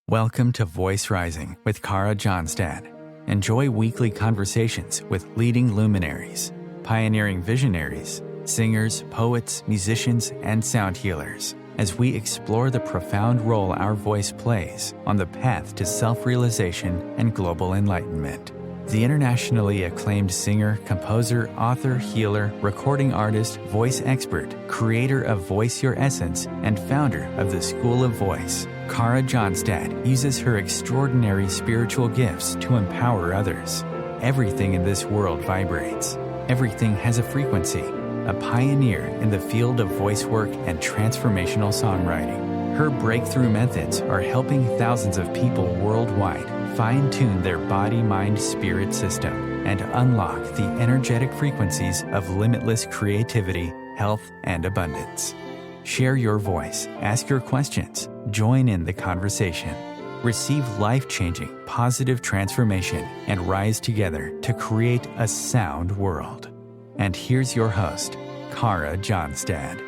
Welcome to Voice Rising with Kara Johnstad. Enjoy weekly conversations with leading luminaries, pioneering visionaries, singers, poets, musicians, and sound healers as we explore the profound role our voice plays on the path to self-realization and global enlightenment. The internationally acclaimed singer, composer, author, healer, recording artist, voice expert, creator of Voice Your Essence, and founder of the School of Voice, Kara Johnstad uses her extraordinary spiritual gifts to empower others. Everything in this world vibrates. Everything has a frequency. A pioneer in the field of voice work and transformational songwriting. Her breakthrough methods are helping thousands of people worldwide fine-tune their body-mind-spirit system and unlock the energetic frequencies of limitless creativity, health, and abundance. Share your voice, ask your questions, join in the conversation. Receive life-changing, positive transformation and rise together to create a sound world. And here's your host, Kara Johnstad.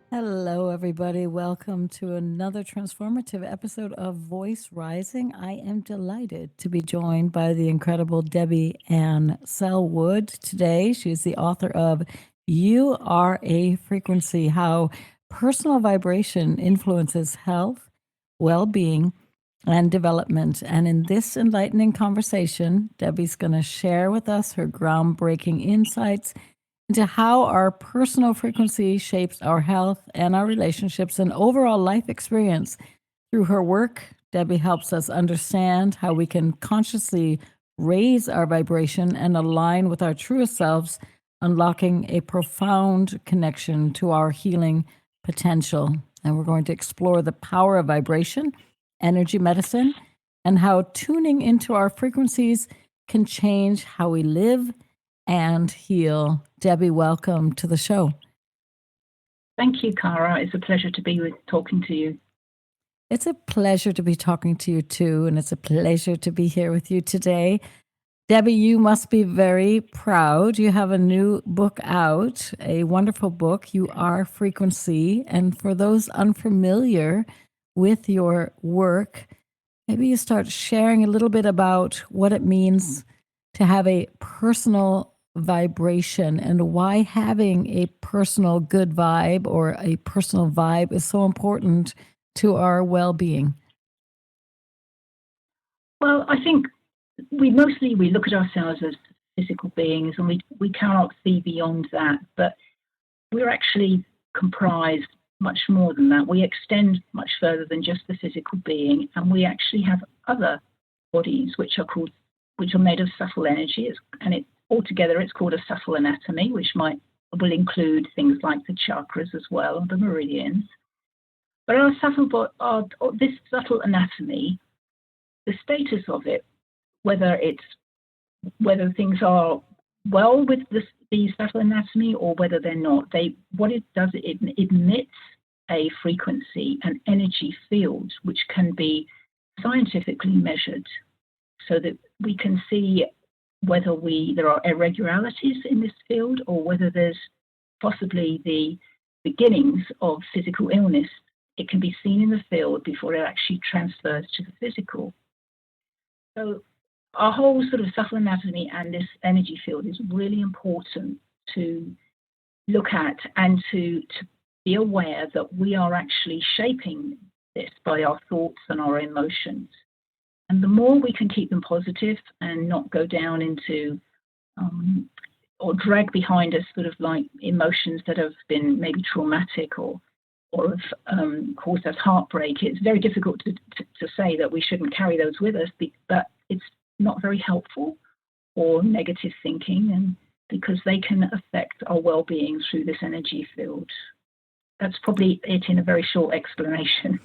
Hello, everybody. Welcome to another transformative episode of Voice Rising. I am delighted to be joined by the incredible Debbie Anne Sellwood today. She's the author of You Are a Frequency, How Personal Vibration Influences Health, Well-Being, and Development. And in this enlightening conversation, Debbie's going to share with us her groundbreaking insights into how our personal frequency shapes our health and our relationships and overall life experience. Through her work, Debbie helps us understand how we can consciously raise our vibration and align with our truest selves, unlocking a profound connection to our healing potential. And we're going to explore the power of vibration, energy medicine, and how tuning into our frequencies can change how we live and heal. Debbie, welcome to the show. Thank you, Kara. It's a pleasure to be talking to you. It's a pleasure to be talking to you too, and it's a pleasure to be here with you today. Debbie, you must be very proud. You have a new book out, a wonderful book, You Are Frequency. And for those unfamiliar with your work, maybe you start sharing a little bit about what it means to have a personal vibration and why having a personal good vibe or a personal vibe is so important to our well-being. Well, I think we look at ourselves as physical beings and we cannot see beyond that, but we're actually comprised much more than that. We extend much further than just the physical being, and we actually have other bodies which are made of subtle energy, altogether it's called a subtle anatomy, which will include things like the chakras as well, the meridians. But this subtle anatomy, the status of it, whether things are well with the subtle anatomy or whether they're not, what it does, it emits a frequency, an energy field, which can be scientifically measured so that we can see whether there are irregularities in this field or whether there's possibly the beginnings of physical illness. It can be seen in the field before it actually transfers to the physical. So our whole sort of subtle anatomy and this energy field is really important to look at and to be aware that we are actually shaping this by our thoughts and our emotions. And the more we can keep them positive and not go down into or drag behind us sort of like emotions that have been maybe traumatic or have caused us heartbreak, it's very difficult to say that we shouldn't carry those with us, but it's not very helpful or negative thinking, and because they can affect our well-being through this energy field. That's probably it in a very short explanation.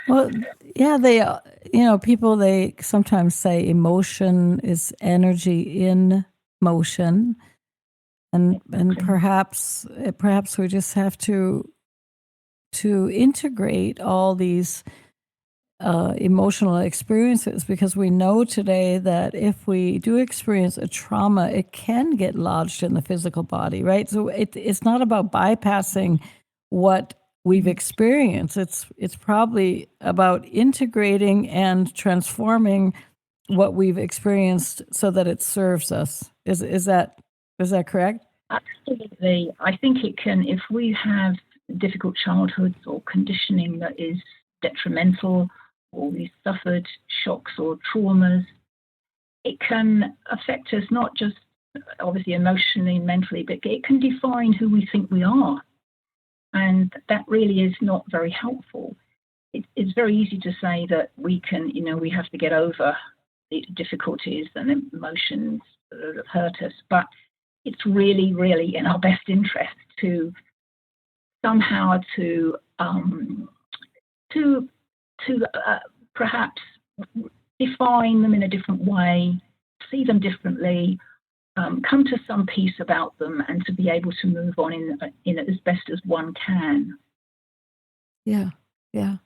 Well, yeah, people, they sometimes say emotion is energy in motion. And perhaps we just have to integrate all these emotional experiences, because we know today that if we do experience a trauma, it can get lodged in the physical body, right? So it's not about bypassing what we've experienced. It's probably about integrating and transforming what we've experienced so that it serves us. Is that correct? Absolutely. I think it can, if we have difficult childhoods or conditioning that is detrimental, or we suffered shocks or traumas, it can affect us not just obviously emotionally and mentally, but it can define who we think we are. And that really is not very helpful. It's very easy to say that we can, we have to get over the difficulties and emotions that have hurt us, but it's really, really in our best interest to somehow to perhaps define them in a different way, see them differently, come to some peace about them, and to be able to move on in as best as one can. Yeah, yeah.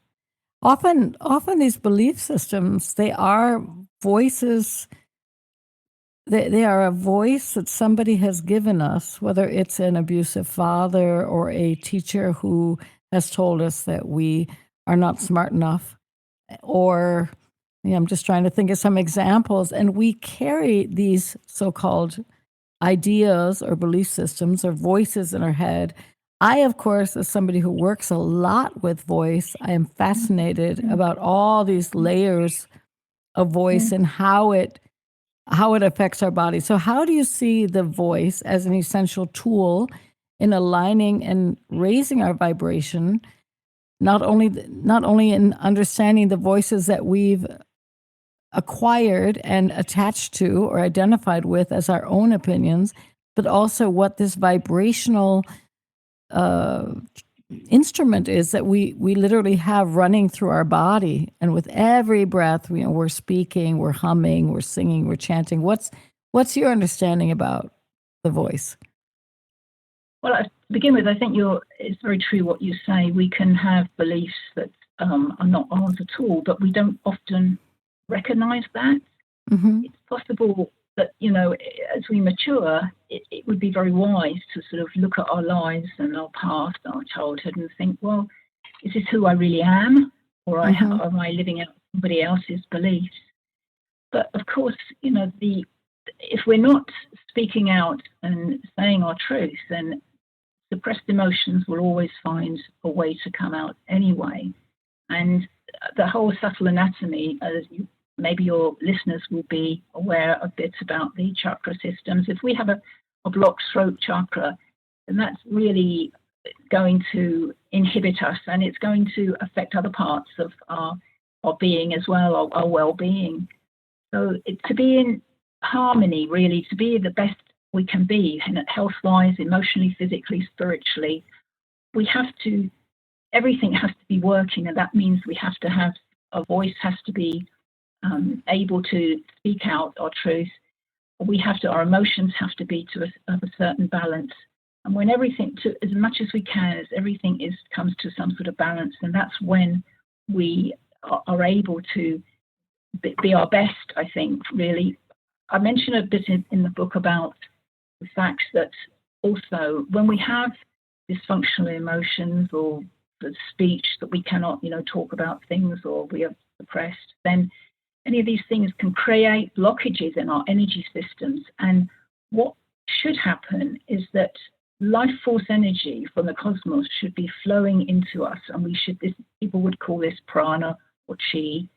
Often these belief systems, they are voices. They are a voice that somebody has given us, whether it's an abusive father or a teacher who has told us that we are not smart enough, or I'm just trying to think of some examples, and we carry these so-called ideas or belief systems or voices in our head. I, of course, as somebody who works a lot with voice, I am fascinated about all these layers of voice and how it affects our body. So how do you see the voice as an essential tool in aligning and raising our vibration, not only in understanding the voices that we've acquired and attached to or identified with as our own opinions, but also what this vibrational instrument is that we literally have running through our body, and with every breath, we're speaking, we're humming, we're singing, we're chanting. What's your understanding about the voice? Well, to begin with, I think it's very true what you say. We can have beliefs that are not ours at all, but we don't often recognize that. Mm-hmm. It's possible that, as we mature, it would be very wise to sort of look at our lives and our past, our childhood, and think, well, is this who I really am? Or am I living out somebody else's beliefs? But of course, if we're not speaking out and saying our truth, then suppressed emotions will always find a way to come out anyway. And the whole subtle anatomy, as maybe your listeners will be aware a bit about the chakra systems. If we have a blocked throat chakra, then that's really going to inhibit us, and it's going to affect other parts of our being as well, our well-being. So to be in harmony, really, to be the best we can be, health-wise, emotionally, physically, spiritually, everything has to be working, and that means we have to have, our voice has to be able to speak out our truth. Our emotions have to be to a certain balance. And when everything, as much as we can, as everything comes to some sort of balance, and that's when we are able to be our best, I think, really. I mention a bit in the book about the fact that also when we have dysfunctional emotions or the speech that we cannot, talk about things, or we are suppressed, then any of these things can create blockages in our energy systems. And what should happen is that life force energy from the cosmos should be flowing into us, and people would call this prana or chi.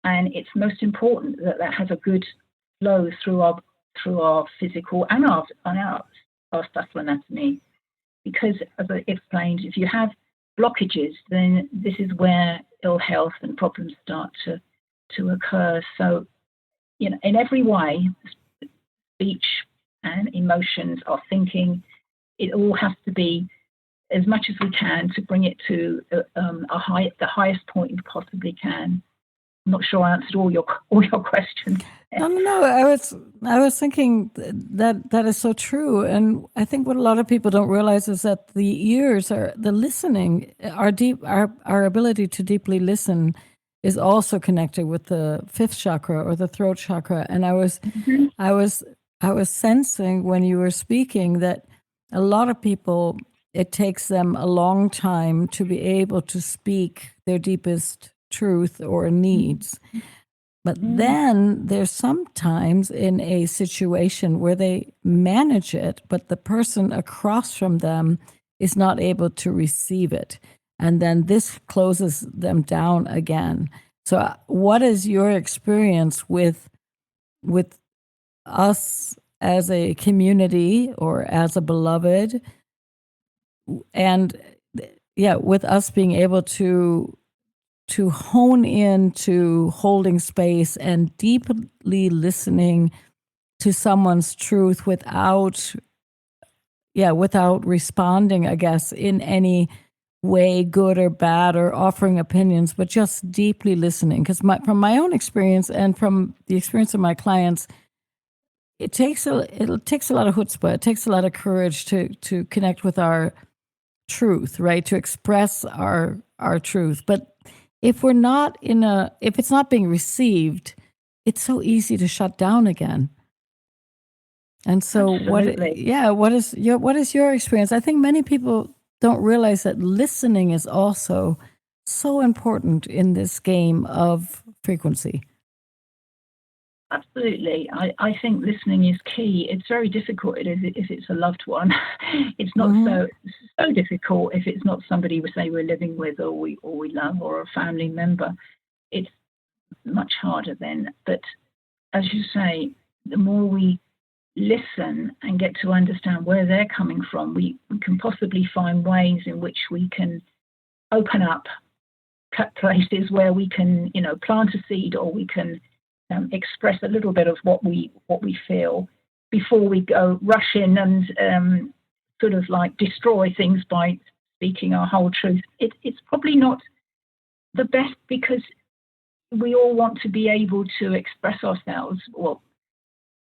And it's most important that has a good flow through our physical and our subtle anatomy. Because, as I explained, if you have blockages, then this is where ill health and problems start to occur. So, in every way, speech and emotions, our thinking, it all has to be as much as we can to bring it to the highest point we possibly can. I'm not sure I answered all your questions. No. I was thinking that is so true, and I think what a lot of people don't realize is that the ears the listening, our ability to deeply listen, is also connected with the fifth chakra or the throat chakra. And I was sensing when you were speaking that a lot of people it takes them a long time to be able to speak their deepest truth or needs. But then there's sometimes in a situation where they manage it, but the person across from them is not able to receive it. And then this closes them down again. So what is your experience with us as a community or as a beloved? And yeah, with us being able to hone into holding space and deeply listening to someone's truth without responding, I guess, in any way, good or bad, or offering opinions, but just deeply listening. Because from my own experience and from the experience of my clients, it takes a lot of chutzpah. It takes a lot of courage to connect with our truth, right? To express our truth. But if it's not being received, it's so easy to shut down again. And so what is your experience? I think many people don't realize that listening is also so important in this game of frequency. Absolutely. I think listening is key. It's very difficult if it's a loved one. It's not so difficult if it's not somebody we say we're living with or we love, or a family member. It's much harder then. But as you say, the more we listen and get to understand where they're coming from, we can possibly find ways in which we can open up places where we can, plant a seed, or we can express a little bit of what we feel before we go rush in and sort of like destroy things by speaking our whole truth. It's probably not the best, because we all want to be able to express ourselves. Well,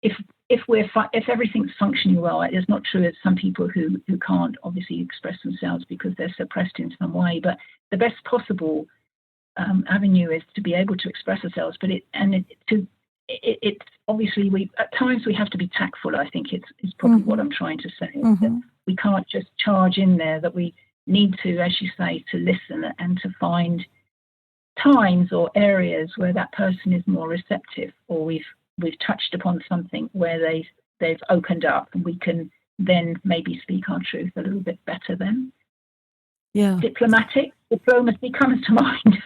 if everything's functioning well, it's not true. There's some people who can't obviously express themselves because they're suppressed in some way. But the best possible avenue is to be able to express ourselves, but it's obviously at times we have to be tactful. I think it's probably what I'm trying to say. That we can't just charge in there, that we need to, as you say, to listen and to find times or areas where that person is more receptive, or we've touched upon something where they've opened up, and we can then maybe speak our truth a little bit better then. Yeah. Diplomacy comes to mind.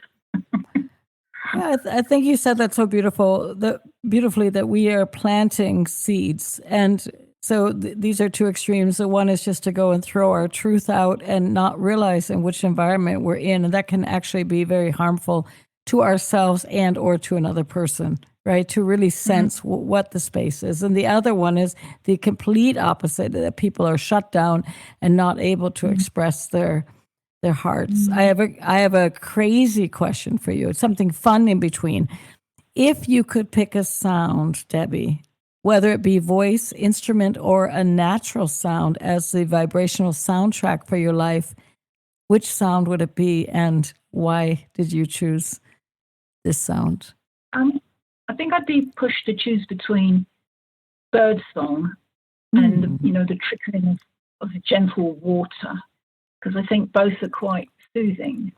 Yeah, I think you said that so beautifully, that we are planting seeds. And so these are two extremes. So one is just to go and throw our truth out and not realize in which environment we're in. And that can actually be very harmful to ourselves and or to another person, right? To really sense what the space is. And the other one is the complete opposite, that people are shut down and not able to express their hearts. I have a crazy question for you. It's something fun in between. If you could pick a sound, Debbie, whether it be voice, instrument, or a natural sound as the vibrational soundtrack for your life, which sound would it be, and why did you choose this sound? I think I'd be pushed to choose between bird song and the trickling of gentle water, because I think both are quite soothing.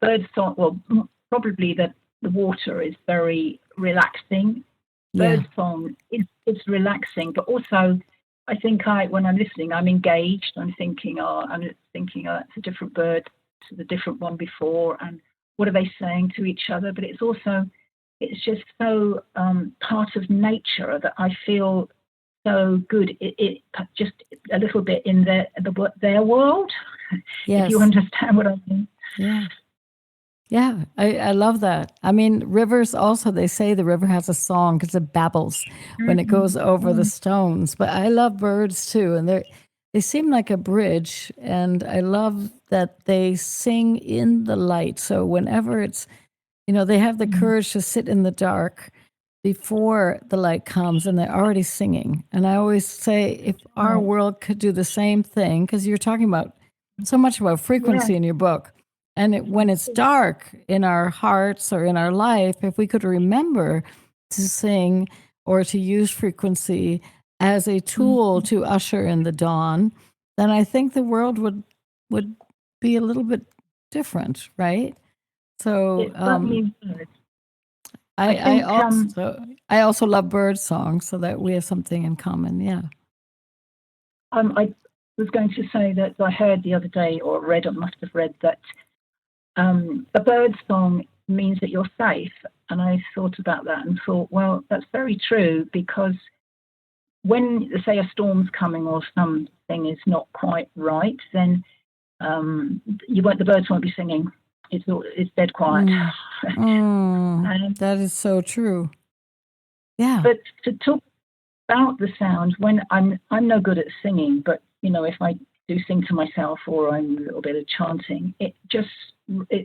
Bird song, well, probably the water is very relaxing. Bird song is relaxing, but also I think when I'm listening, I'm engaged. I'm thinking, it's a different bird to the different one before, and what are they saying to each other? But it's just so part of nature that I feel so good. It just a little bit in their world. Yes. If you understand what I mean. Yeah. Yeah, I love that. I mean, rivers also, they say the river has a song because it babbles when it goes over the stones. But I love birds too, and they seem like a bridge. And I love that they sing in the light. So whenever it's, they have the courage to sit in the dark before the light comes, and they're already singing. And I always say, if our world could do the same thing, because you're talking about so much about frequency in your book. And when it's dark in our hearts or in our life, if we could remember to sing or to use frequency as a tool to usher in the dawn, then I think the world would be a little bit different, right? So It certainly would. I think, I also love bird songs, so that we have something in common. Yeah. I was going to say that I heard the other day, or read, or must have read, that a bird song means that you're safe. And I thought about that and thought, well, that's very true, because when, say, a storm's coming or something is not quite right, then the birds won't be singing. It's dead quiet. That is so true. Yeah. But to talk about the sound, when I'm no good at singing, but if I do sing to myself or I'm a little bit of chanting, it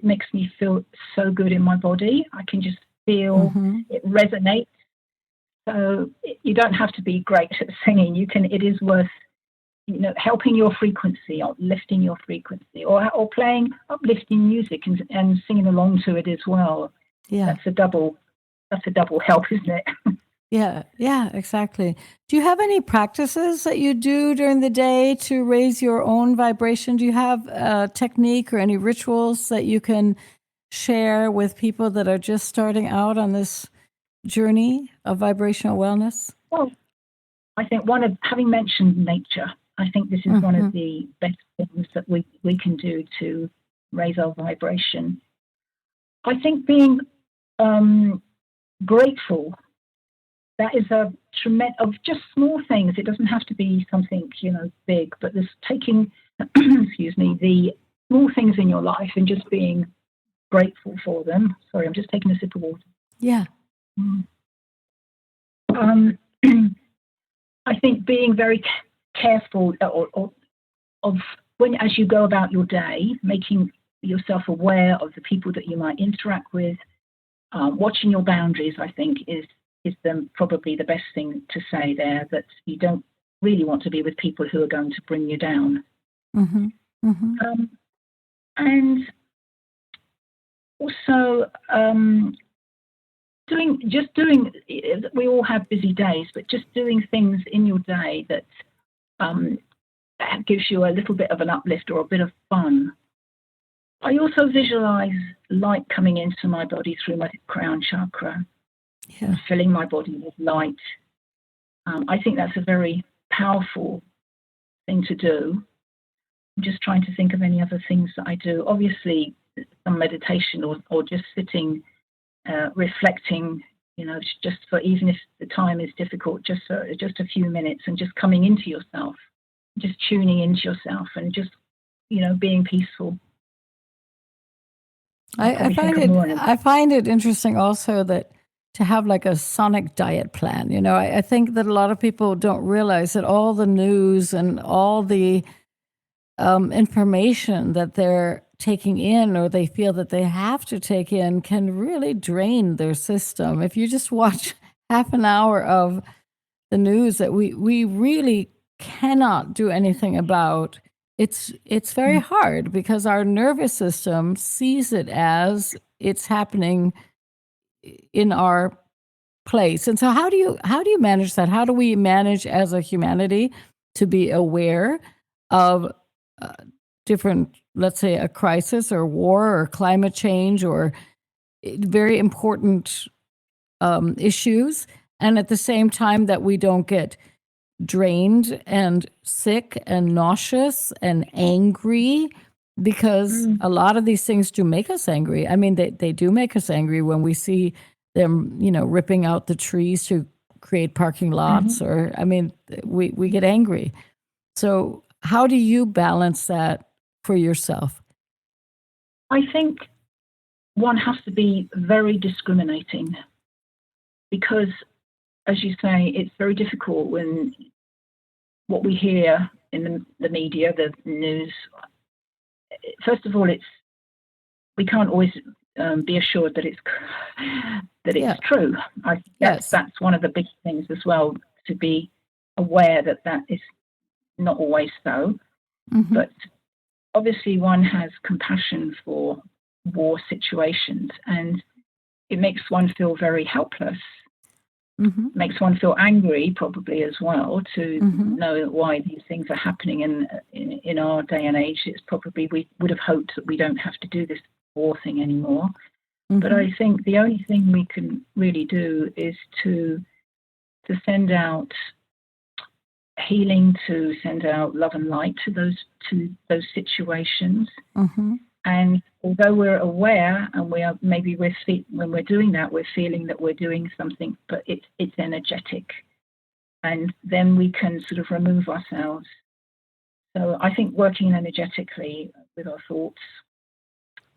makes me feel so good in my body. I can just feel it resonate. So you don't have to be great at singing. It is worth helping your frequency, or lifting your frequency, or playing uplifting music and singing along to it as well. Yeah. That's a double help, isn't it? Yeah, exactly. Do you have any practices that you do during the day to raise your own vibration? Do you have a technique or any rituals that you can share with people that are just starting out on this journey of vibrational wellness? Well, I think having mentioned nature, I think this is one of the best things that we can do to raise our vibration. I think being grateful, that is a tremendous, of just small things. It doesn't have to be something big, but there's taking excuse me, the small things in your life and just being grateful for them. Sorry, I'm just taking a sip of water. Yeah. I think being very careful of when, as you go about your day, making yourself aware of the people that you might interact with, watching your boundaries, I think is probably the best thing to say there, that you don't really want to be with people who are going to bring you down. And also doing, we all have busy days, but just doing things in your day that gives you a little bit of an uplift or a bit of fun. I also visualize light coming into my body through my crown chakra, filling my body with light. I think that's a very powerful thing to do. I'm just trying to think of any other things that I do. Obviously, some meditation or just sitting, reflecting, just for, even if the time is difficult, just a few minutes, and just coming into yourself, just tuning into yourself, and just, being peaceful. I find it interesting also that to have like a sonic diet plan. I think that a lot of people don't realize that all the news and all the information that they're taking in, or they feel that they have to take in, can really drain their system. If you just watch half an hour of the news that we really cannot do anything about, it's very hard, because our nervous system sees it as it's happening in our place. And so how do you manage that? How do we manage as a humanity to be aware of different, let's say, a crisis or war or climate change or very important issues, and at the same time that we don't get drained and sick and nauseous and angry, because a lot of these things do make us angry. I mean, they do make us angry when we see them, ripping out the trees to create parking lots, or, I mean, we get angry. So how do you balance that for yourself? I think one has to be very discriminating, because, as you say, it's very difficult when what we hear in the media, the news. First of all, we can't always be assured that it's true. I think that's one of the big things as well, to be aware that is not always so. But obviously, one has compassion for war situations, and it makes one feel very helpless. Makes one feel angry, probably as well, to Mm-hmm. know why these things are happening in our day and age. It's probably, we would have hoped that we don't have to do this war thing anymore. But I think the only thing we can really do is to send out healing, to send out love and light to those situations. And although we're aware, and when we're doing that, we're feeling that we're doing something, but it's energetic, and then we can sort of remove ourselves. So I think working energetically with our thoughts,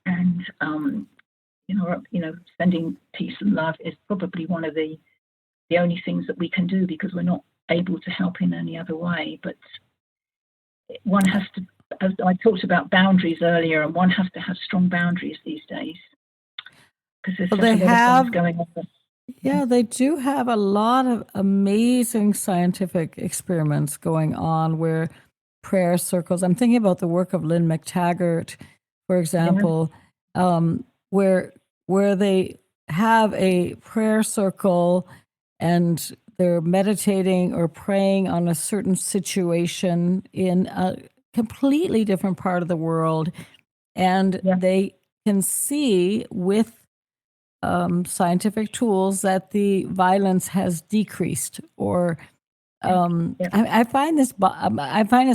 and sending peace and love is probably one of the only things that we can do, because we're not able to help in any other way. But one has to, as I talked about boundaries earlier, and one has to have strong boundaries these days, because there's such a lot of things going on. Yeah, they do have a lot of amazing scientific experiments going on where prayer circles, I'm thinking about the work of Lynn McTaggart, for example, where they have a prayer circle and they're meditating or praying on a certain situation in a completely different part of the world, and they can see with scientific tools that the violence has decreased, or I find this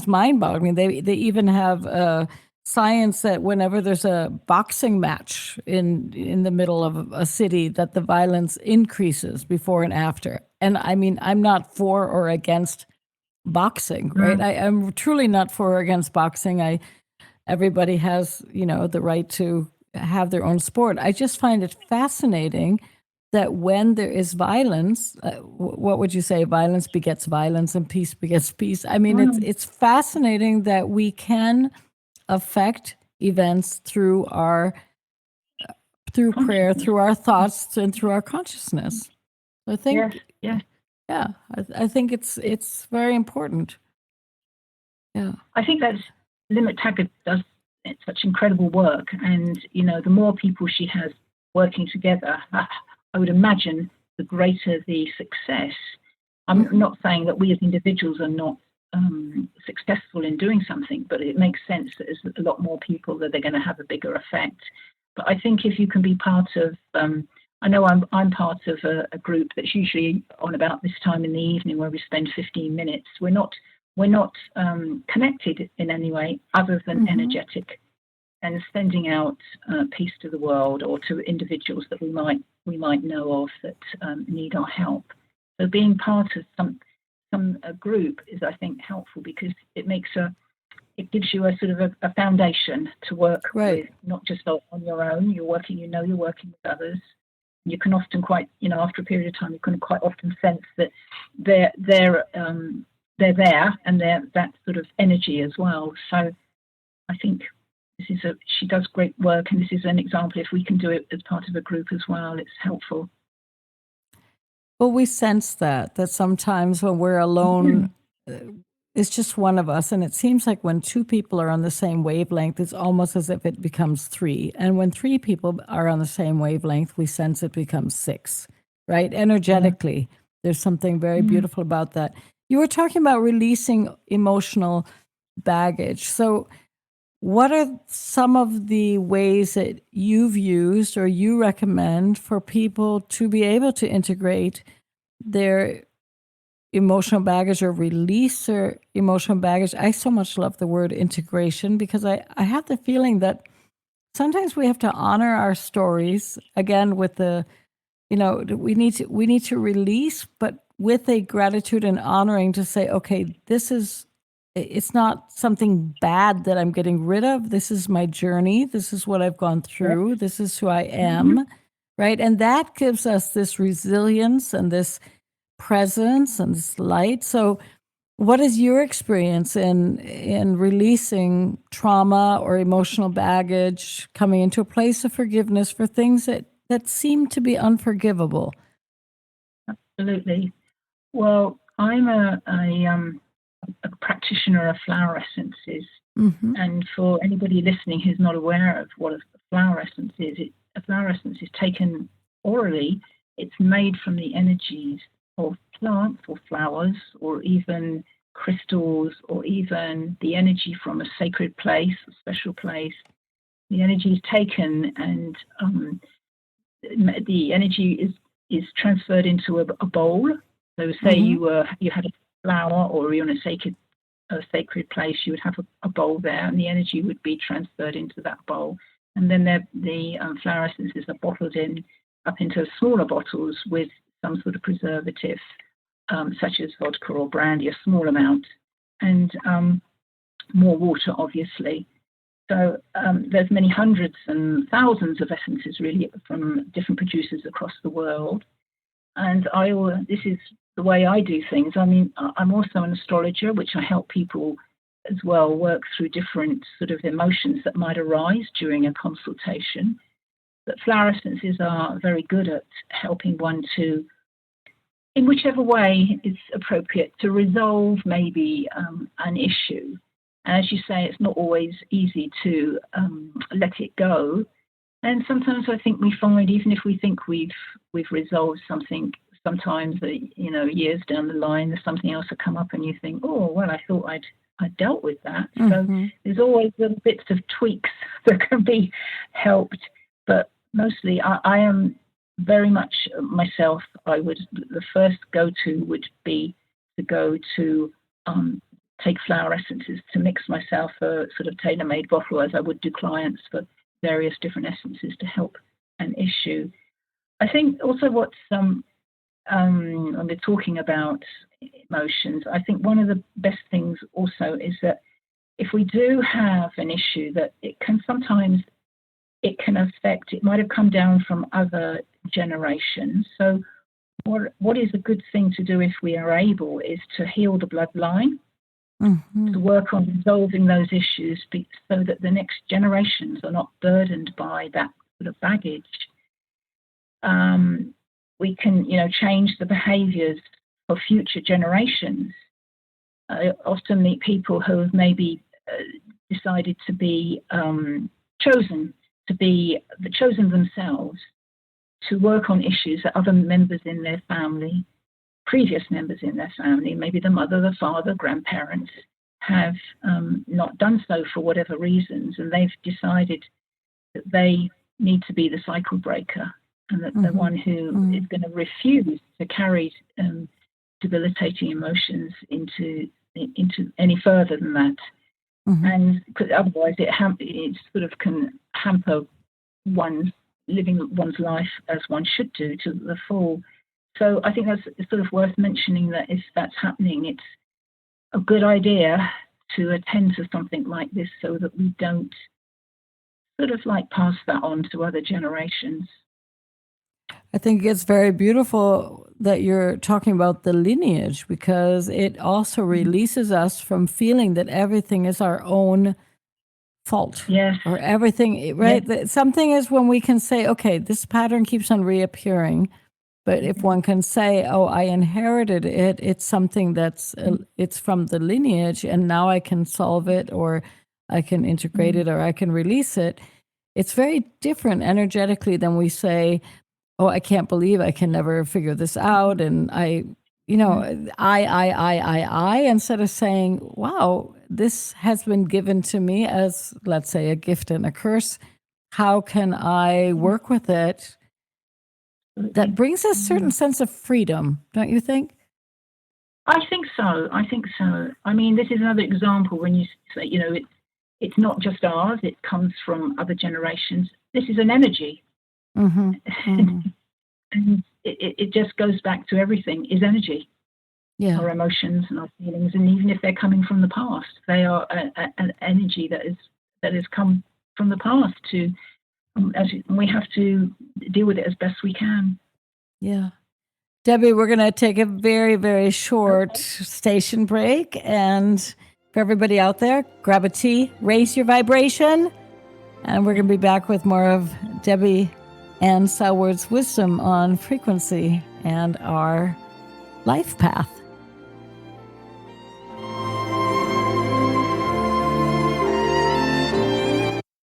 mind-boggling. They even have science that whenever there's a boxing match in the middle of a city, that the violence increases before and after. And I mean, I'm not for or against boxing, right? I'm truly not for or against boxing. Everybody has, the right to have their own sport. I just find it fascinating that when there is violence, what would you say? Violence begets violence and peace begets peace. I mean, it's fascinating that we can affect events through prayer, through our thoughts, and through our consciousness. I think, I think it's very important. Yeah, I think that's Lynn McTaggart does such incredible work, and the more people she has working together, I would imagine the greater the success. I'm not saying that we as individuals are not successful in doing something, but it makes sense that there's a lot more people that they're going to have a bigger effect. But I think if you can be part of, I know I'm part of a group that's usually on about this time in the evening, where we spend 15 minutes. We're not connected in any way other than energetic, and sending out peace to the world, or to individuals that we might know of that need our help. So being part of some group is, I think, helpful, because it gives you a sort of a foundation to work with, not just on your own. You're working with others. You can often after a period of time, you can quite often sense that they're there, and they're that sort of energy as well. So I think she does great work, and this is an example. If we can do it as part of a group as well, it's helpful. Well, we sense that sometimes when we're alone, it's just one of us. And it seems like when two people are on the same wavelength, it's almost as if it becomes three. And when three people are on the same wavelength, we sense it becomes six, right? Energetically, there's something very beautiful about that. You were talking about releasing emotional baggage. So what are some of the ways that you've used or you recommend for people to be able to integrate their emotional baggage or release their emotional baggage? I so much love the word integration, because I have the feeling that sometimes we have to honor our stories, again, with the, we need to release, but with a gratitude and honoring, to say, okay, it's not something bad that I'm getting rid of. This is my journey. This is what I've gone through. This is who I am, right? And that gives us this resilience and this presence and this light. So what is your experience in releasing trauma or emotional baggage, coming into a place of forgiveness for things that seem to be unforgivable? Absolutely. Well, I'm a practitioner of flower essences, and for anybody listening who's not aware of what a flower essence is, a flower essence is taken orally it's made from the energies of plants or flowers or even crystals or even the energy from a sacred place, a special place. The energy is taken and the energy is transferred into a bowl. So say you had a flower or you're in a sacred place, you would have a bowl there, and the energy would be transferred into that bowl. And then the flower essences are bottled up into smaller bottles with some sort of preservative, such as vodka or brandy, a small amount, and more water, obviously. So there's many hundreds and thousands of essences really from different producers across the world. And this is the way I do things. I mean, I'm also an astrologer, which I help people as well work through different sort of emotions that might arise during a consultation. But flower essences are very good at helping one to, in whichever way is appropriate, to resolve maybe an issue. And as you say, it's not always easy to let it go. And sometimes I think we find, even if we think we've resolved something, sometimes years down the line, there's something else that come up, and you think, oh well, I thought I'd dealt with that. So there's always little bits of tweaks that can be helped. But mostly, I am very much myself. The first go-to would be to go to take flower essences, to mix myself a sort of tailor-made bottle, as I would do clients, for various different essences to help an issue. I think also what's when we're talking about emotions, I think one of the best things also is that if we do have an issue, that it can affect, it might have come down from other generations. So what is a good thing to do if we are able is to heal the bloodline, to work on resolving those issues so that the next generations are not burdened by that sort of baggage. We can, change the behaviours of future generations. I often meet people who have maybe decided to be chosen themselves to work on issues that other members in their family, previous members in their family, maybe the mother, the father, grandparents, have not done so for whatever reasons, and they've decided that they need to be the cycle breaker, and that the one who is going to refuse to carry debilitating emotions into any further than that. And because otherwise it sort of can hamper living one's life as one should do to the full. So I think that's sort of worth mentioning, that if that's happening, it's a good idea to attend to something like this so that we don't sort of like pass that on to other generations. I think it's very beautiful that you're talking about the lineage, because it also releases us from feeling that everything is our own fault. Yes. Or everything, right? Yes. Something is when we can say, okay, this pattern keeps on reappearing. But if one can say, oh, I inherited it, it's something that's, it's from the lineage, and now I can solve it, or I can integrate it, or I can release it. It's very different energetically than we say, oh, I can't believe I can never figure this out. And I, instead of saying, wow, this has been given to me as, let's say, a gift and a curse. How can I work with it? That brings a certain sense of freedom, don't you think? I think so. I mean, this is another example when you say, it's not just ours, it comes from other generations. This is an energy. And it just goes back to everything is energy. Yeah. Our emotions and our feelings, and even if they're coming from the past, they are an energy that has come from the past we have to deal with it as best we can. Yeah. Debbie, we're going to take a very, very short station break. And for everybody out there, grab a tea, raise your vibration. And we're going to be back with more of Debbie Anne Sellwood's wisdom on frequency and our life path.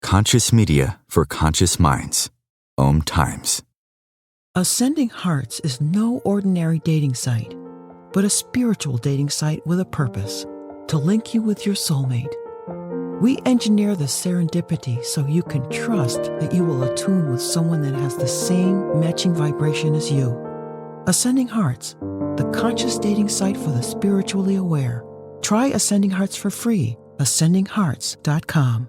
Conscious media for conscious minds. Om Times. Ascending Hearts is no ordinary dating site, but a spiritual dating site with a purpose to link you with your soulmate. We engineer the serendipity so you can trust that you will attune with someone that has the same matching vibration as you. Ascending Hearts, the conscious dating site for the spiritually aware. Try Ascending Hearts for free. ascendinghearts.com.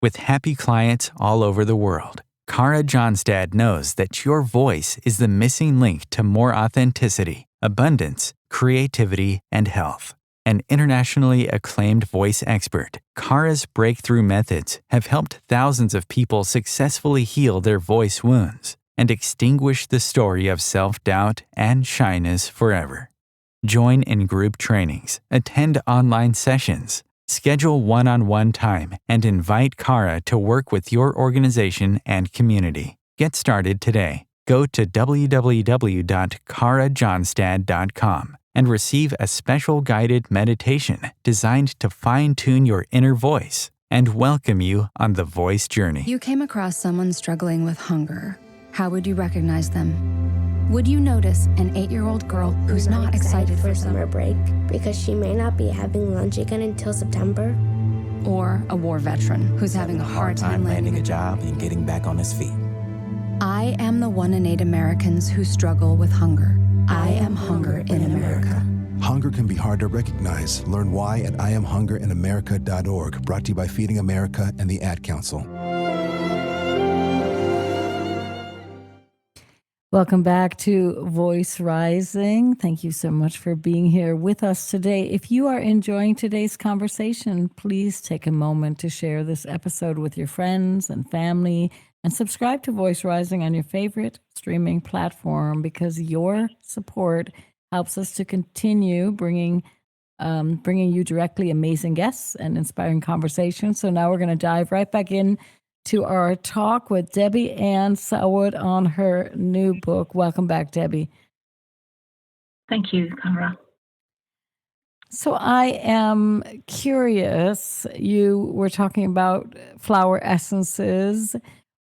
With happy clients all over the world, Kara Johnstad knows that your voice is the missing link to more authenticity, abundance, creativity, and health. An internationally acclaimed voice expert, Kara's breakthrough methods have helped thousands of people successfully heal their voice wounds and extinguish the story of self-doubt and shyness forever. Join in group trainings, attend online sessions, schedule one-on-one time, and invite Kara to work with your organization and community. Get started today. Go to www.karajohnstad.com and receive a special guided meditation designed to fine-tune your inner voice and welcome you on the voice journey. You came across someone struggling with hunger. How would you recognize them? Would you notice an 8-year-old girl who's not excited for summer break because she may not be having lunch again until September? Or a war veteran who's having a hard time landing a job and getting back on his feet? I am the 1 in 8 Americans who struggle with hunger. I am hunger in America. Hunger can be hard to recognize. Learn why at IamHungerInAmerica.org. Brought to you by Feeding America and the Ad Council. Welcome back to Voice Rising. Thank you so much for being here with us today. If you are enjoying today's conversation, please take a moment to share this episode with your friends and family and subscribe to Voice Rising on your favorite streaming platform, because your support helps us to continue bringing you directly amazing guests and inspiring conversations. So now we're going to dive right back in to our talk with Debbie Anne Sellwood on her new book. Welcome back, Debbie. Thank you, Kara. So I am curious, you were talking about flower essences.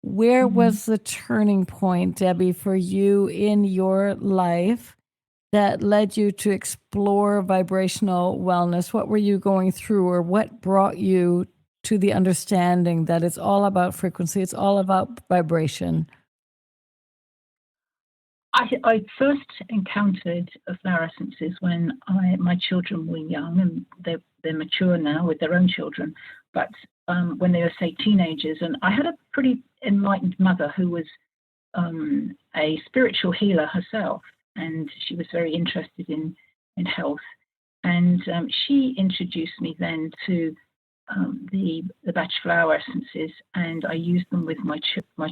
Where was the turning point, Debbie, for you in your life that led you to explore vibrational wellness? What were you going through, or what brought you to the understanding that it's all about frequency, it's all about vibration? I first encountered flower essences when my children were young, and they're mature now with their own children, but when they were, say, teenagers. And I had a pretty enlightened mother who was a spiritual healer herself, and she was very interested in health. And she introduced me then to the batch flower essences, and I used them with my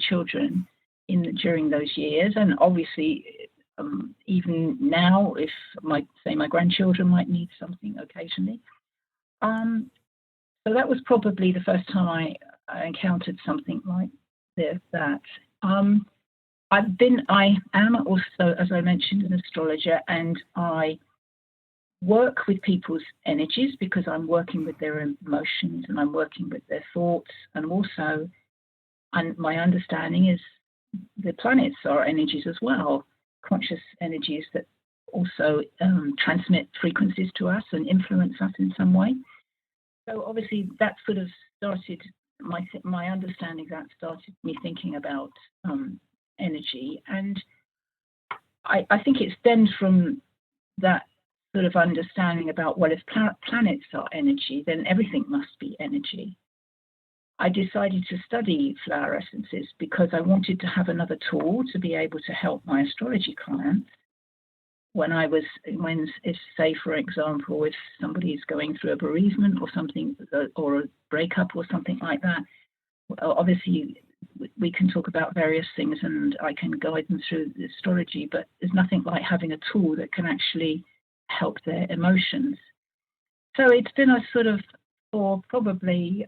children during those years. And obviously, even now, if my grandchildren might need something occasionally. So that was probably the first time I encountered something like that. I am also, as I mentioned, an astrologer, and I work with people's energies because I'm working with their emotions and I'm working with their thoughts. And also, my understanding is the planets are energies as well, conscious energies that also transmit frequencies to us and influence us in some way. So obviously that sort of started my understanding. That started me thinking about energy, and I think it stems from that sort of understanding about, well, if planets are energy, then everything must be energy. I decided to study flower essences because I wanted to have another tool to be able to help my astrology clients if, say, for example, if somebody is going through a bereavement or something, or a breakup or something like that. Obviously, we can talk about various things and I can guide them through the astrology, but there's nothing like having a tool that can actually help their emotions. So it's been a sort of, for probably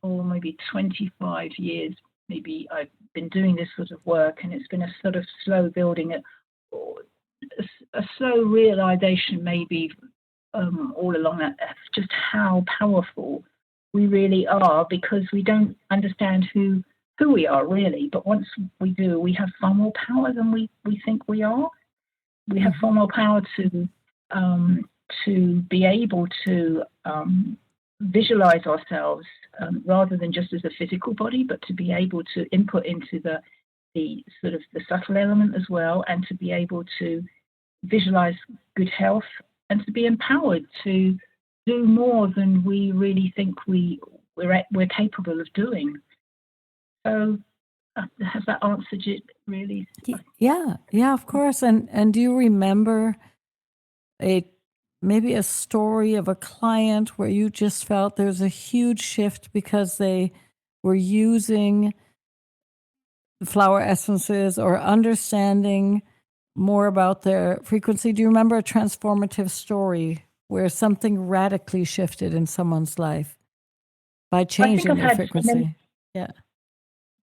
or maybe 25 years, maybe I've been doing this sort of work, and it's been a sort of slow building, a slow realization maybe all along that, just how powerful we really are, because we don't understand who who we are really. But once we do, we have far more power than we think we are. We have far more power to be able to visualize ourselves rather than just as a physical body, but to be able to input into the sort of the subtle element as well, and to be able to visualize good health and to be empowered to do more than we really think we're capable of doing. So has that answered it really? Yeah, of course. And do you remember maybe a story of a client where you just felt there's a huge shift because they were using flower essences or understanding more about their frequency? Do you remember a transformative story where something radically shifted in someone's life by changing their frequency? I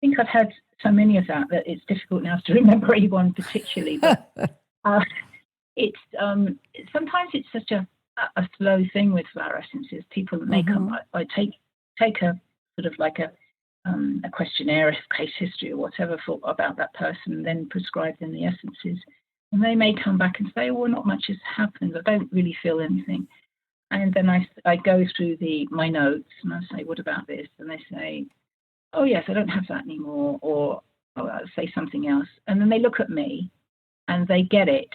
think I've had so many of that it's difficult now to remember anyone particularly. But it's sometimes it's such a slow thing with flower essences. People that make them, I take a sort of like a questionnaire, a case history or whatever about that person, then prescribe them the essences. And they may come back and say, well, not much has happened. I don't really feel anything. And then I go through my notes and I say, what about this? And they say, oh, yes, I don't have that anymore. Or I'll say something else. And then they look at me and they get it.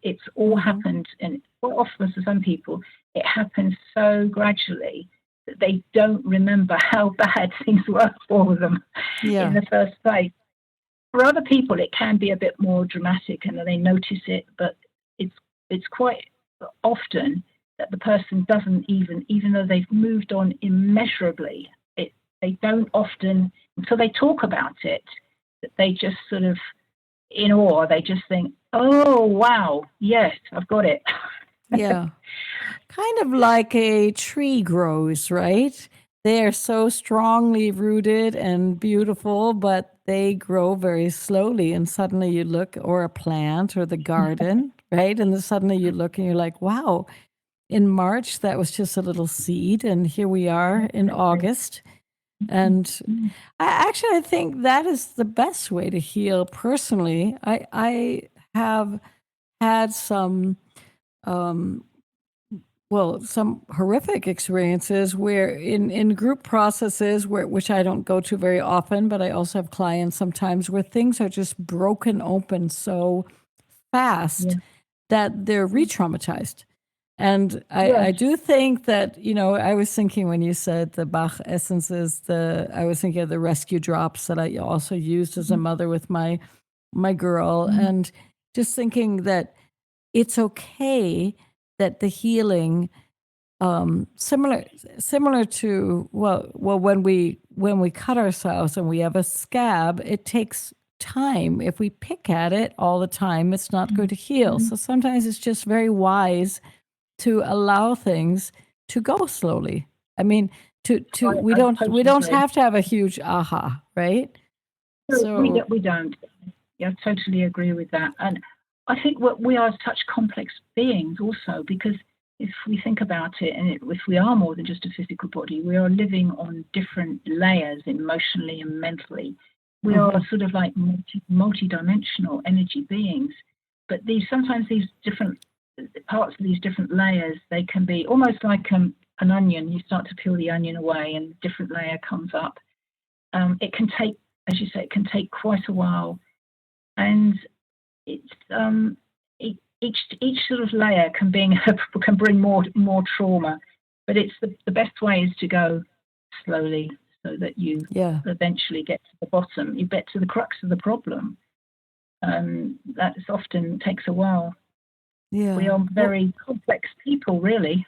It's all happened. And quite often for some people, it happens so gradually that they don't remember how bad things were for them in the first place. For other people, it can be a bit more dramatic and they notice it, but it's quite often that the person doesn't even though they've moved on immeasurably, they don't often, until they talk about it, that they just sort of, in awe, they just think, oh, wow, yes, I've got it. Yeah. Kind of like a tree grows, right? They are so strongly rooted and beautiful, but they grow very slowly. And suddenly you look, or a plant or the garden, right? And then suddenly you look and you're like, wow, in March, that was just a little seed. And here we are in August. And I think that is the best way to heal personally. I have had some horrific experiences where in group processes which I don't go to very often, but I also have clients sometimes where things are just broken open so fast that they're re-traumatized. And I do think that, I was thinking when you said the Bach essences, I was thinking of the rescue drops that I also used as a mother with my girl, and just thinking that it's okay that the healing, similar to when we cut ourselves and we have a scab, it takes time. If we pick at it all the time, it's not going to heal. So sometimes it's just very wise to allow things to go slowly. I mean, we don't have to have a huge aha, right? So we don't. Yeah, I totally agree with that. And I think we are such complex beings also, because if we think about it, and if we are more than just a physical body, we are living on different layers emotionally and mentally. We are sort of like multi-dimensional energy beings. But sometimes these different parts of these different layers, they can be almost like an onion. You start to peel the onion away and a different layer comes up. It can take, as you say, it can take quite a while. And it's each sort of layer can bring more trauma, but it's the best way is to go slowly so that you eventually get to the bottom. You get to the crux of the problem. That often takes a while. Yeah, we are very complex people, really.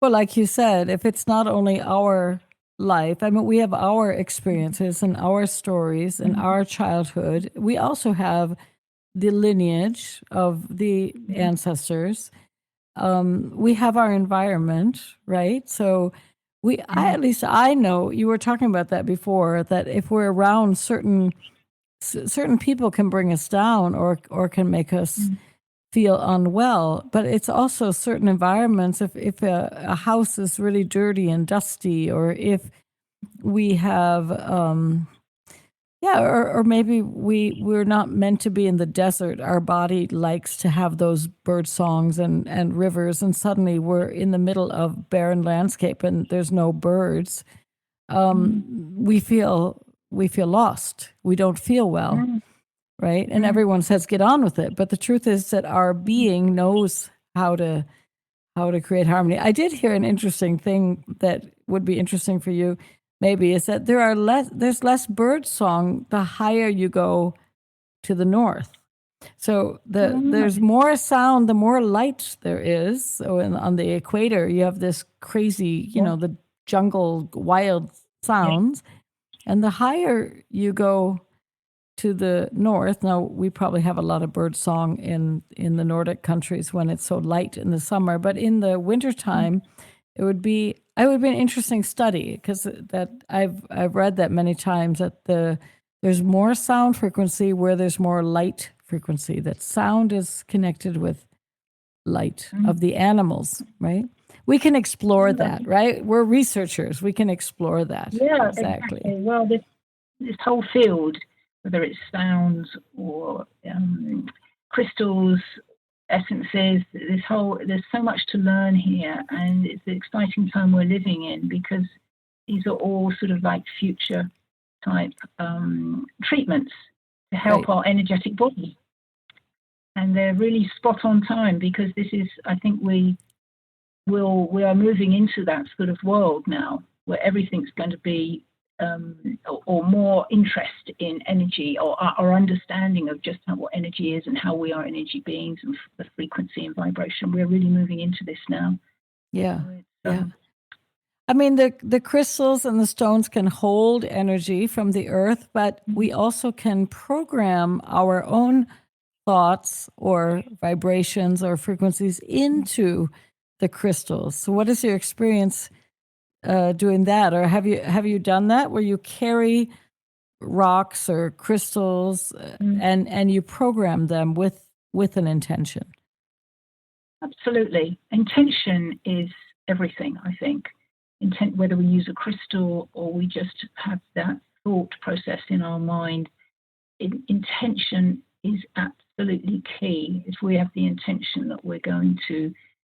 Well, like you said, if it's not only our life, I mean, we have our experiences and our stories and our childhood. We also have the lineage of the ancestors. We have our environment, right? So at least I know, you were talking about that before, that if we're around certain people can bring us down or can make us feel unwell, but it's also certain environments. If a house is really dirty and dusty, or if we have, or maybe we're not meant to be in the desert. Our body likes to have those bird songs and rivers, and suddenly we're in the middle of barren landscape and there's no birds. We feel lost. We don't feel well, right? And everyone says get on with it, but the truth is that our being knows how to create harmony. I did hear an interesting thing that would be interesting for you, maybe, is that there's less bird song the higher you go to the north. So there's more sound the more light there is. So on the equator, you have this crazy, the jungle wild sounds, and the higher you go to the north. Now, we probably have a lot of bird song in the Nordic countries when it's so light in the summer, but in the wintertime, it would be an interesting study, because that I've read that many times, that there's more sound frequency where there's more light frequency, that sound is connected with light of the animals, right? We can explore that, right? We're researchers. We can explore that. Yeah, exactly. Well, this whole field, whether it's sounds or crystals, essences, there's so much to learn here, and it's the exciting time we're living in, because these are all sort of like future type treatments to help our energetic body. And they're really spot on time, because this is, I think we are moving into that sort of world now, where everything's going to be or more interest in energy, or our understanding of just what energy is and how we are energy beings, and the frequency and vibration. We're really moving into this now. Yeah. I mean, the crystals and the stones can hold energy from the earth, but we also can program our own thoughts or vibrations or frequencies into the crystals. So what is your experience doing that? Or have you done that, where you carry rocks or crystals and you program them with an intention? Absolutely. Intention is everything, I think. Intent, whether we use a crystal or we just have that thought process in our mind, intention is absolutely key. If we have the intention that we're going to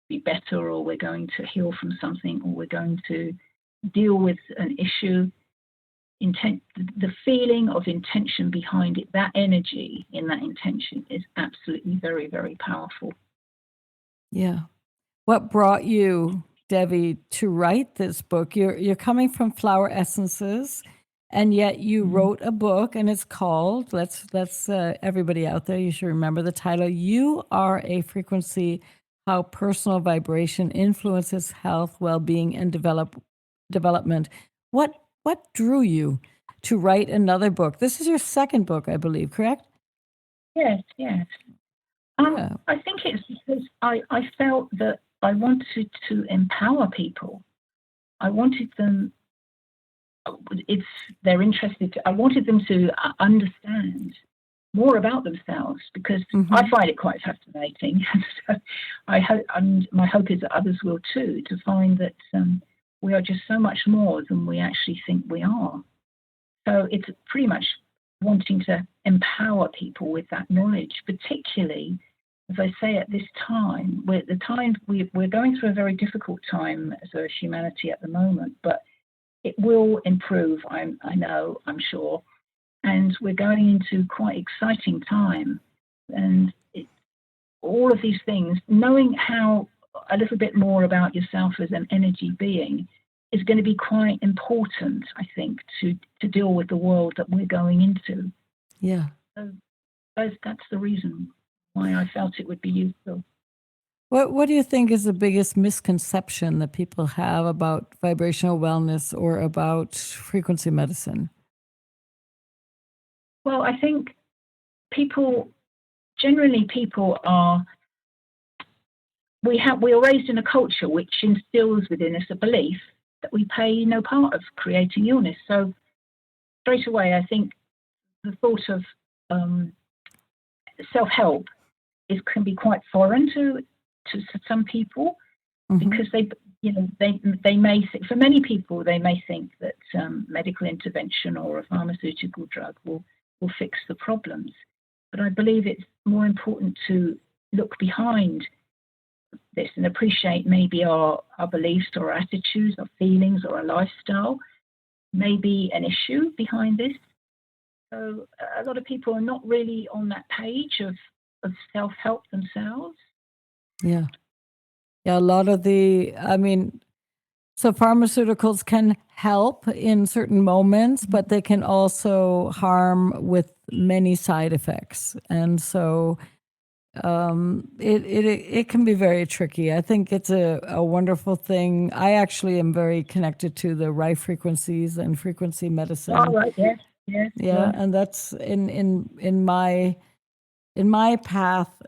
be better, or we're going to heal from something, or we're going to deal with an issue, the feeling of intention behind it, that energy in that intention, is absolutely very, very powerful. Yeah. What brought you, Debbie, to write this book? You're coming from flower essences, and yet you wrote a book, and it's called, let's everybody out there, you should remember the title, You Are a Frequency: How Personal Vibration Influences Health, Well-Being, and Development. What drew you to write another book? This is your second book, I believe, correct? Yes. I think it's because I felt that I wanted to empower people. I wanted them, if they're interested, I wanted them to understand more about themselves, because I find it quite fascinating. So I hope, and my hope is that others will too, to find that we are just so much more than we actually think we are. So it's pretty much wanting to empower people with that knowledge, particularly, as I say, at this time. We're going through a very difficult time as a humanity at the moment, but it will improve, I know, I'm sure. And we're going into quite exciting time. And all of these things, knowing how a little bit more about yourself as an energy being is going to be quite important, I think, to deal with the world that we're going into. Yeah. So that's the reason why I felt it would be useful. What do you think is the biggest misconception that people have about vibrational wellness or about frequency medicine? Well, I think people are, we are raised in a culture which instills within us a belief that we play no part of creating illness. So straight away, I think the thought of self-help can be quite foreign to some people, because they may think, for many people, they may think that medical intervention or a pharmaceutical drug will fix the problems. But I believe it's more important to look behind this and appreciate maybe our beliefs or our attitudes, our feelings or our lifestyle, maybe an issue behind this. So a lot of people are not really on that page of self-help themselves. Yeah. Yeah, a lot of so pharmaceuticals can help in certain moments, but they can also harm with many side effects. And so it can be very tricky. I think it's a wonderful thing. I actually am very connected to the right frequencies and frequency medicine. Oh, right, yes. Yeah, and that's in my path.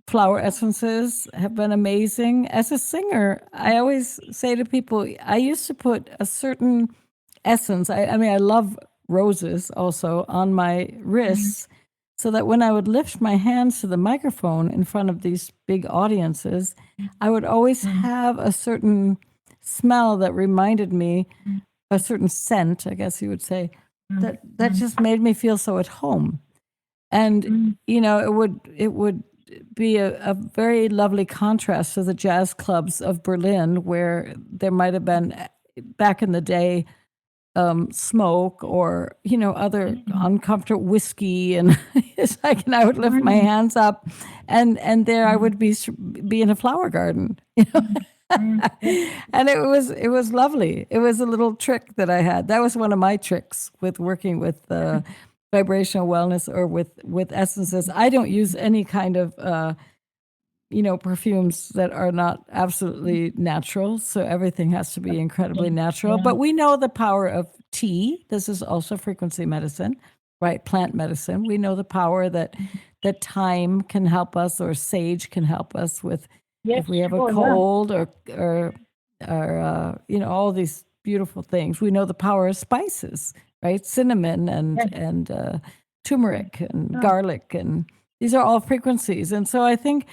Flower essences have been amazing. As a singer, I always say to people, I used to put a certain essence. I love roses also on my wrists, so that when I would lift my hands to the microphone in front of these big audiences, I would always have a certain smell that reminded me, a certain scent, I guess you would say, that just made me feel so at home. And it would be a very lovely contrast to the jazz clubs of Berlin, where there might have been back in the day smoke or other uncomfortable whiskey, and and I would lift my hands up, and there I would be in a flower garden, and it was lovely. It was a little trick that I had. That was one of my tricks with working with vibrational wellness or with essences. I don't use any kind of perfumes that are not absolutely natural. So everything has to be incredibly natural. But we know the power of tea. This is also frequency medicine, right? Plant medicine. We know the power that thyme can help us, or sage can help us with if we have a cold or all these beautiful things. We know the power of spices, right? Cinnamon and turmeric and garlic, and these are all frequencies. And so I think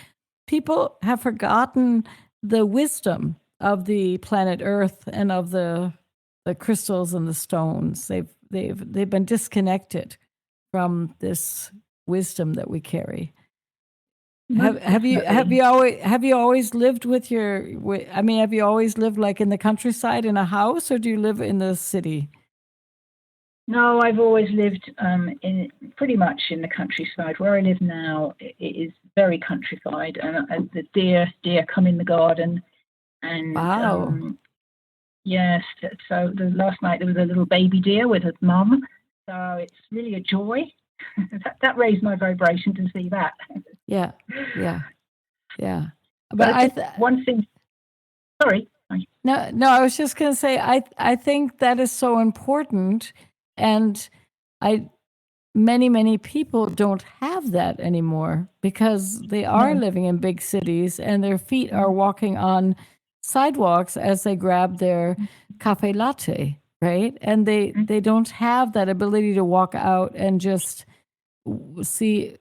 people have forgotten the wisdom of the planet Earth and of the crystals and the stones. They've been disconnected from this wisdom that we carry. Have you always lived with have you always lived like in the countryside in a house, or do you live in the city? No, I've always lived in pretty much in the countryside. Where I live now, it is very countryside, and the deer come in the garden, and wow. Yes. So last night there was a little baby deer with his mum. So it's really a joy. that raised my vibration to see that. Yeah. But one thing. Sorry. No. I was just going to say I think that is so important. And many people don't have that anymore because they are living in big cities and their feet are walking on sidewalks as they grab their cafe latte, right? And they don't have that ability to walk out and just see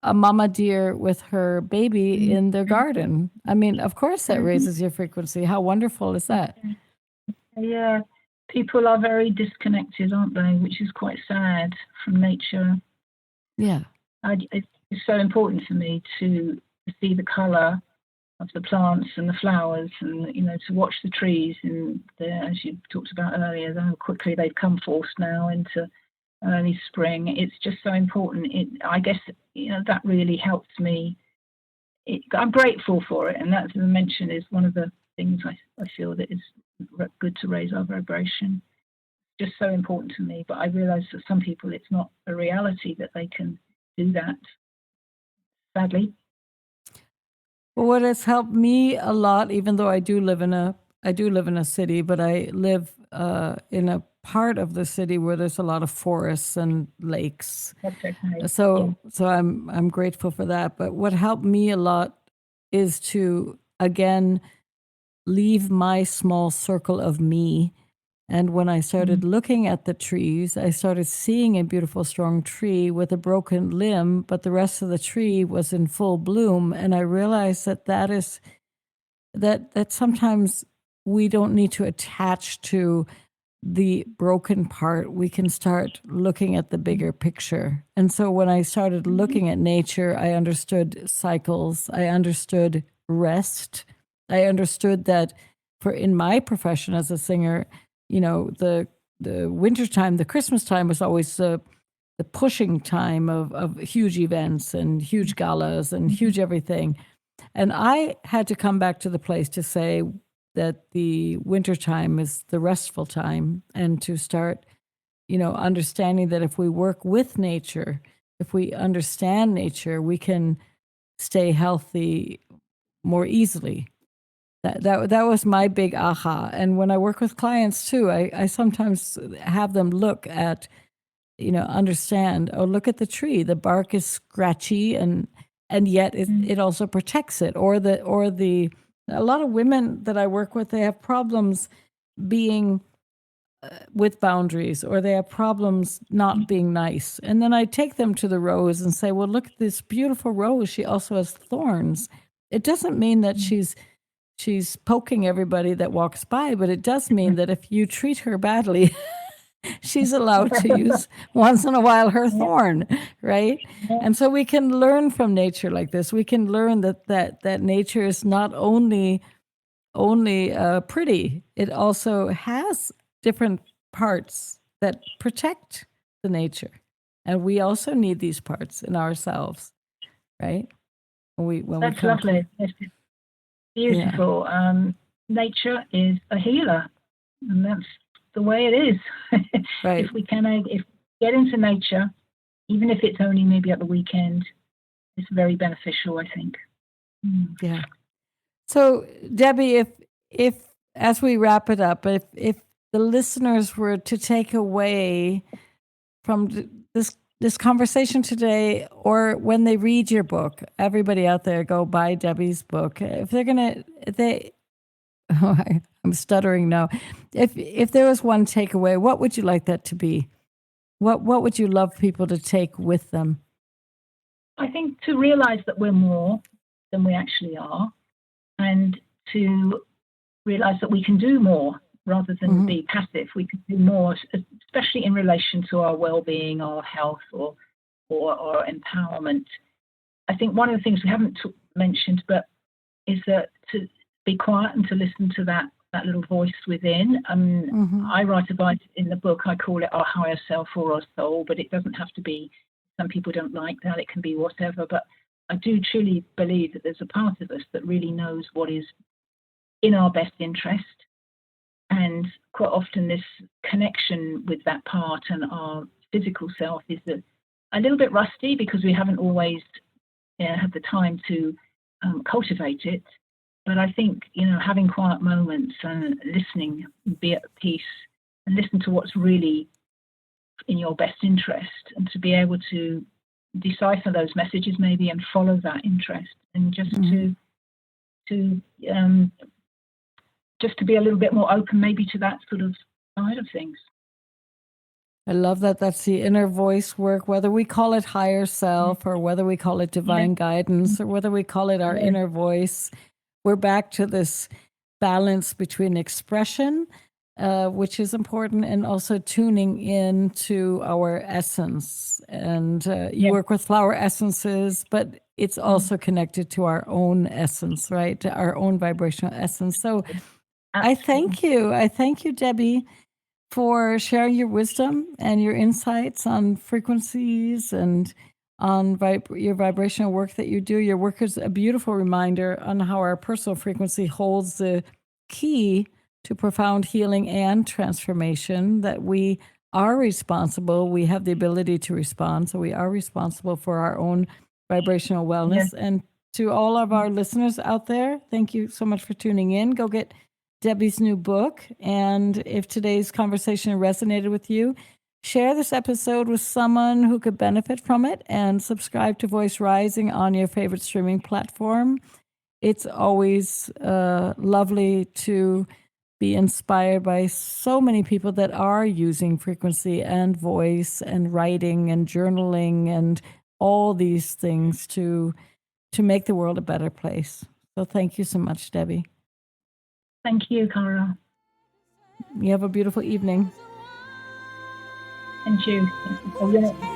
a mama deer with her baby in their garden. I mean, of course that raises your frequency. How wonderful is that? Yeah. People are very disconnected, aren't they? Which is quite sad from nature. Yeah. It's so important for me to see the colour of the plants and the flowers, and to watch the trees. And as you talked about earlier, how quickly they've come forth now into early spring. It's just so important. I guess that really helps me. I'm grateful for it, and that, as I mentioned, is one of the things I feel that is good to raise our vibration. Just so important to me, but I realize that some people it's not a reality that they can do that, sadly. Well, what has helped me a lot, even though I do live in a city, but I live in a part of the city where there's a lot of forests and lakes. That's okay. So I'm grateful for that. But what helped me a lot is to again leave my small circle of me. And when I started looking at the trees, I started seeing a beautiful, strong tree with a broken limb, but the rest of the tree was in full bloom. And I realized that is that sometimes we don't need to attach to the broken part. We can start looking at the bigger picture. And so when I started looking at nature, I understood cycles. I understood rest. I understood that in my profession as a singer, the wintertime, the Christmas time was always the pushing time of huge events and huge galas and huge everything. And I had to come back to the place to say that the wintertime is the restful time, and to start, understanding that if we work with nature, if we understand nature, we can stay healthy more easily. That was my big aha. And when I work with clients too, I sometimes have them look at, understand, oh, look at the tree. The bark is scratchy and yet it also protects it. Or a lot of women that I work with, they have problems being with boundaries, or they have problems not being nice. And then I take them to the rose and say, well, look at this beautiful rose. She also has thorns. It doesn't mean that she's poking everybody that walks by, but it does mean that if you treat her badly, she's allowed to use once in a while her thorn, right? And so we can learn from nature like this. We can learn that nature is not only pretty, it also has different parts that protect the nature. And we also need these parts in ourselves, right? That's lovely. Beautiful. Yeah. Nature is a healer, and that's the way it is. Right. If we get into nature, even if it's only maybe at the weekend, it's very beneficial, I think. Yeah. So, Debbie, if as we wrap it up, if the listeners were to take away from this conversation today, or when they read your book, everybody out there, go buy Debbie's book. If I'm stuttering now. If there was one takeaway, what would you like that to be? What would you love people to take with them? I think to realize that we're more than we actually are, and to realize that we can do more rather than be passive. We can do more, especially in relation to our well-being, our health, or empowerment. I think one of the things we haven't mentioned, but is that to be quiet and to listen to that little voice within. I write about it in the book. I call it our higher self or our soul, but it doesn't have to be. Some people don't like that. It can be whatever. But I do truly believe that there's a part of us that really knows what is in our best interest. And quite often this connection with that part and our physical self is a little bit rusty because we haven't always had the time to cultivate it. But I think, having quiet moments and listening, be at peace, and listen to what's really in your best interest, and to be able to decipher those messages maybe and follow that interest, and just to be a little bit more open maybe to that sort of side of things. I love that. That's the inner voice work, whether we call it higher self or whether we call it divine guidance or whether we call it our inner voice. We're back to this balance between expression, which is important, and also tuning into our essence. And you work with flower essences, but it's also connected to our own essence, right? Our own vibrational essence. So I thank you, Debbie, for sharing your wisdom and your insights on frequencies and on your vibrational work that you do. Your work is a beautiful reminder on how our personal frequency holds the key to profound healing and transformation, that we are responsible. We have the ability to respond, so we are responsible for our own vibrational wellness. Yes. And to all of our listeners out there, thank you so much for tuning in. Go get Debbie's new book. And if today's conversation resonated with you, share this episode with someone who could benefit from it, and subscribe to Voice Rising on your favorite streaming platform. It's always lovely to be inspired by so many people that are using frequency and voice and writing and journaling and all these things to make the world a better place. So thank you so much, Debbie. Thank you, Kara. You have a beautiful evening. And you.